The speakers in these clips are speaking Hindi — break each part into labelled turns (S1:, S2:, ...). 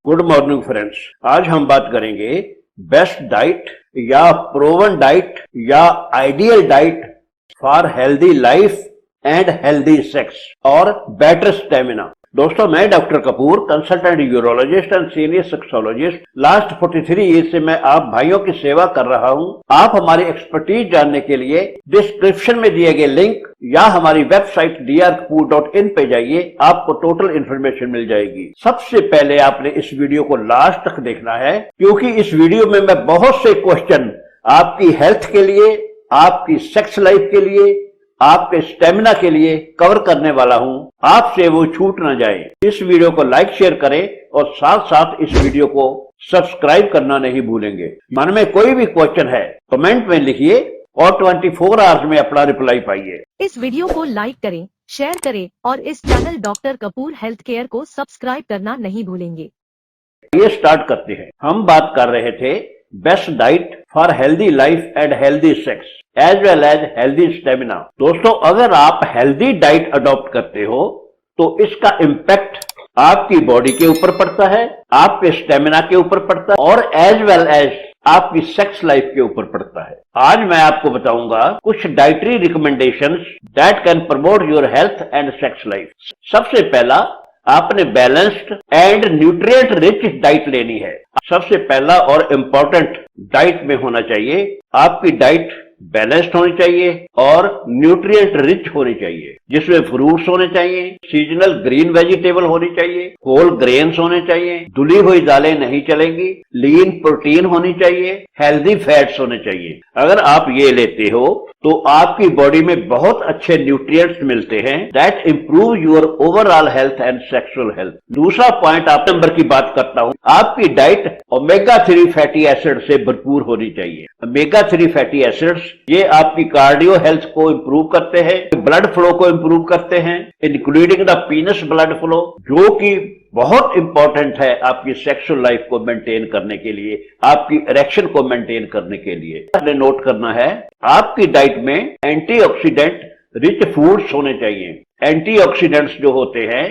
S1: Good morning friends. आज हम बात करेंगे बेस्ट डाइट या प्रोवन डाइट या ideal diet for healthy life and healthy sex और बेटर स्टेमिना। दोस्तों, मैं doctor Kapoor, consultant urologist and senior sexologist. Last 43 year से मैं आप भाइयों की सेवा कर रहा हूं। आप हमारी एक्सपर्टीज जानने के लिए डिस्क्रिप्शन में दिए गए लिंक या हमारी वेबसाइट drkapoor.in पे जाइए, आपको टोटल इन्फॉर्मेशन मिल जाएगी। सबसे पहले आपने इस वीडियो को लास्ट तक देखना है, क्योंकि इस वीडियो में मैं बहुत से क्वेश्चन आपकी हेल्थ के लिए, आपकी सेक्स लाइफ के लिए, आपके स्टेमिना के लिए कवर करने वाला हूं। आपसे वो छूट ना जाए। इस वीडियो को लाइक शेयर करें और साथ साथ इस वीडियो को सब्सक्राइब करना नहीं भूलेंगे। मन में कोई भी क्वेश्चन है कमेंट में लिखिए और 24 आवर्स में अपना रिप्लाई पाइए।
S2: इस वीडियो को लाइक करें, शेयर करें और इस channel doctor Kapoor health care को सब्सक्राइब करना नहीं भूलेंगे।
S1: ये स्टार्ट करते हैं। हम बात कर रहे थे best diet for healthy life and healthy sex as well as healthy stamina. दोस्तों, अगर आप हेल्दी डाइट अडॉप्ट करते हो तो इसका इम्पैक्ट आपकी बॉडी के ऊपर पड़ता है, आपके स्टेमिना के ऊपर पड़ता है और एज वेल एज आपकी सेक्स लाइफ के ऊपर पड़ता है। आज मैं आपको बताऊंगा कुछ dietary recommendations that can promote your health and sex life. सबसे पहला, आपने balanced and nutrient rich diet लेनी है। सबसे पहला और इम्पोर्टेंट डाइट में होना चाहिए, आपकी डाइट बैलेंस्ड होनी चाहिए और न्यूट्रिएंट रिच होनी चाहिए, जिसमें फ्रूट्स होने चाहिए, सीजनल ग्रीन वेजिटेबल होनी चाहिए, होल ग्रेन्स होने चाहिए, धुली हुई दालें नहीं चलेंगी, लीन प्रोटीन होनी चाहिए, हेल्दी फैट्स होने चाहिए। अगर आप ये लेते हो तो आपकी बॉडी में बहुत अच्छे न्यूट्रिएंट्स मिलते हैं that improve your overall health and sexual health. दूसरा पॉइंट आप नंबर की बात करता हूं, आपकी डाइट ओमेगा 3 फैटी एसिड से भरपूर होनी चाहिए। ओमेगा 3 फैटी एसिड्स ये आपकी कार्डियो हेल्थ को इंप्रूव करते हैं, ब्लड फ्लो को इंप्रूव करते हैं, इंक्लूडिंग द पीनस ब्लड फ्लो, जो कि बहुत इंपॉर्टेंट है आपकी सेक्सुअल लाइफ को मेंटेन करने के लिए, आपकी इरेक्शन को मेंटेन करने के लिए। आपने नोट करना है, आपकी डाइट में एंटीऑक्सीडेंट रिच फूड्स होने चाहिए। एंटीऑक्सीडेंट्स जो होते हैं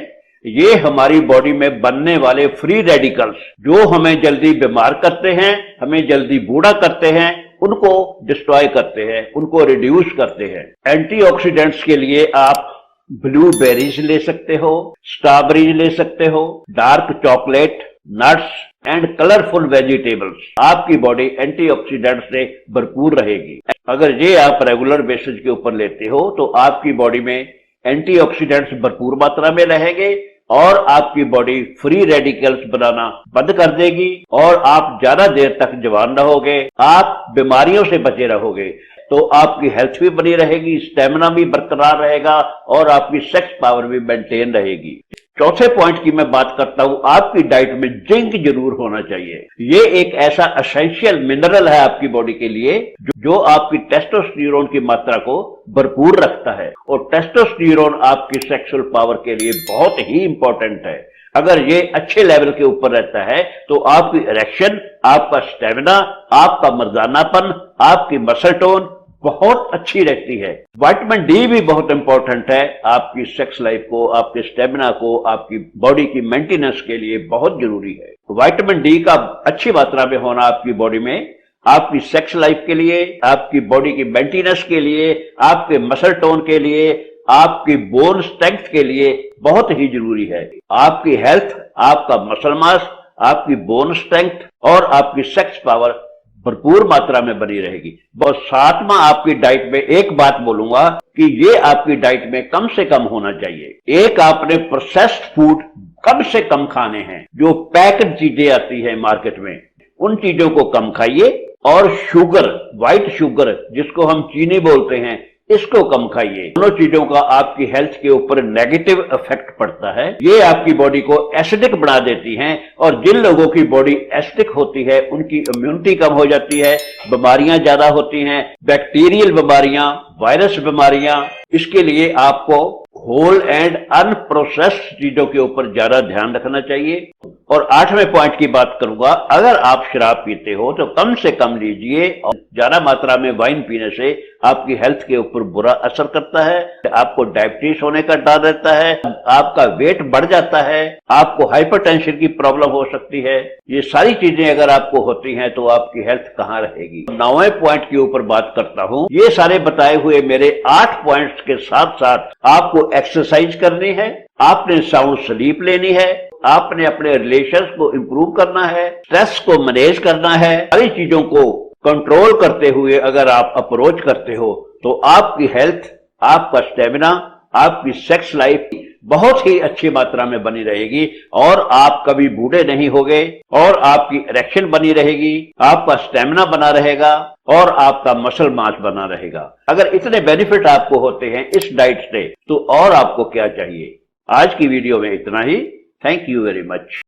S1: ये हमारी बॉडी में बनने वाले फ्री रेडिकल्स जो हमें जल्दी बीमार करते हैं, हमें जल्दी बूढ़ा करते हैं, उनको डिस्ट्रॉय करते हैं, उनको रिड्यूस करते हैं। एंटीऑक्सीडेंट्स के लिए आप ब्लूबेरीज ले सकते हो, स्ट्रॉबेरीज ले सकते हो, dark chocolate, nuts and colourful vegetables. आपकी बॉडी एंटीऑक्सीडेंट से भरपूर रहेगी। अगर ये आप रेगुलर बेसिस के ऊपर लेते हो तो आपकी बॉडी में एंटीऑक्सीडेंट्स भरपूर मात्रा में रहेंगे और आपकी बॉडी फ्री रेडिकल्स बनाना बंद कर देगी और आप ज्यादा देर तक जवान रहोगे, आप बीमारियों से बचे रहोगे, तो आपकी हेल्थ भी बनी रहेगी, स्टेमिना भी बरकरार रहेगा और आपकी सेक्स पावर भी मेंटेन रहेगी। चौथे पॉइंट की मैं बात करता हूं, आपकी डाइट में जिंक जरूर होना चाहिए। ये एक ऐसा एसेंशियल मिनरल है आपकी बॉडी के लिए जो आपकी टेस्टोस्टेरोन की मात्रा को भरपूर रखता है और टेस्टोस्टेरोन आपकी सेक्सुअल पावर के लिए बहुत ही इंपॉर्टेंट है। अगर ये अच्छे लेवल के ऊपर रहता है तो आपकी इरेक्शन, आपका स्टेमिना, आपका मर्दानापन, आपकी मसल टोन बहुत अच्छी रहती है। विटामिन डी भी बहुत इंपॉर्टेंट है आपकी सेक्स लाइफ को, आपके स्टेमिना को, आपकी बॉडी की मेंटेनेंस के लिए बहुत जरूरी है। विटामिन डी का अच्छी मात्रा में होना आपकी बॉडी में आपकी सेक्स लाइफ के लिए, आपकी बॉडी की मेंटेनेंस के लिए, आपके मसल टोन के लिए, आपकी बोन स्ट्रेंथ के लिए बहुत ही जरूरी है। आपकी हेल्थ, आपका मसल मास, आपकी बोन स्ट्रेंथ और आपकी सेक्स पावर भरपूर मात्रा में बनी रहेगी। और सातवां, आपकी डाइट में एक बात बोलूंगा कि ये आपकी डाइट में कम से कम होना चाहिए। एक, आपने प्रोसेस्ड फूड कम से कम खाने हैं। जो पैक्ड चीजें आती है मार्केट में उन चीजों को कम खाइए और शुगर, व्हाइट शुगर जिसको हम चीनी बोलते हैं, इसको कम खाइए। दोनों चीजों का आपकी हेल्थ के ऊपर नेगेटिव इफेक्ट पड़ता है। ये आपकी बॉडी को एसिडिक बना देती हैं और जिन लोगों की बॉडी एसिडिक होती है उनकी इम्यूनिटी कम हो जाती है, बीमारियां ज्यादा होती हैं, बैक्टीरियल बीमारियां, वायरस बीमारियां। इसके लिए आपको होल एंड अनप्रोसेस्ड चीजों के ऊपर ज्यादा ध्यान रखना चाहिए। और 8वें पॉइंट की बात करूंगा, अगर आप शराब पीते हो तो कम से कम लीजिए और ज्यादा मात्रा में वाइन पीने से आपकी हेल्थ के ऊपर बुरा असर करता है, आपको डायबिटीज होने का डर रहता है, आपका वेट बढ़ जाता है, आपको हाइपरटेंशन की प्रॉब्लम हो सकती है। ये सारी चीजें अगर आपको होती हैं तो आपकी हेल्थ कहाँ रहेगी। 9वें पॉइंट के ऊपर बात करता हूँ। ये सारे बताए हुए मेरे 8 पॉइंट्स के साथ साथ आपको एक्सरसाइज करनी है, आपने साउंड स्लीप लेनी है, आपने अपने रिलेशंस को इंप्रूव करना है, स्ट्रेस को मैनेज करना है। सारी चीजों को कंट्रोल करते हुए अगर आप अप्रोच करते हो तो आपकी हेल्थ, आपका स्टेमिना, आपकी सेक्स लाइफ बहुत ही अच्छी मात्रा में बनी रहेगी और आप कभी बूढ़े नहीं होगे और आपकी इरेक्शन बनी रहेगी, आपका स्टेमिना बना रहेगा और आपका मसल मास बना रहेगा। अगर इतने बेनिफिट आपको होते हैं इस डाइट से तो और आपको क्या चाहिए। आज की वीडियो में इतना ही। Thank you very much.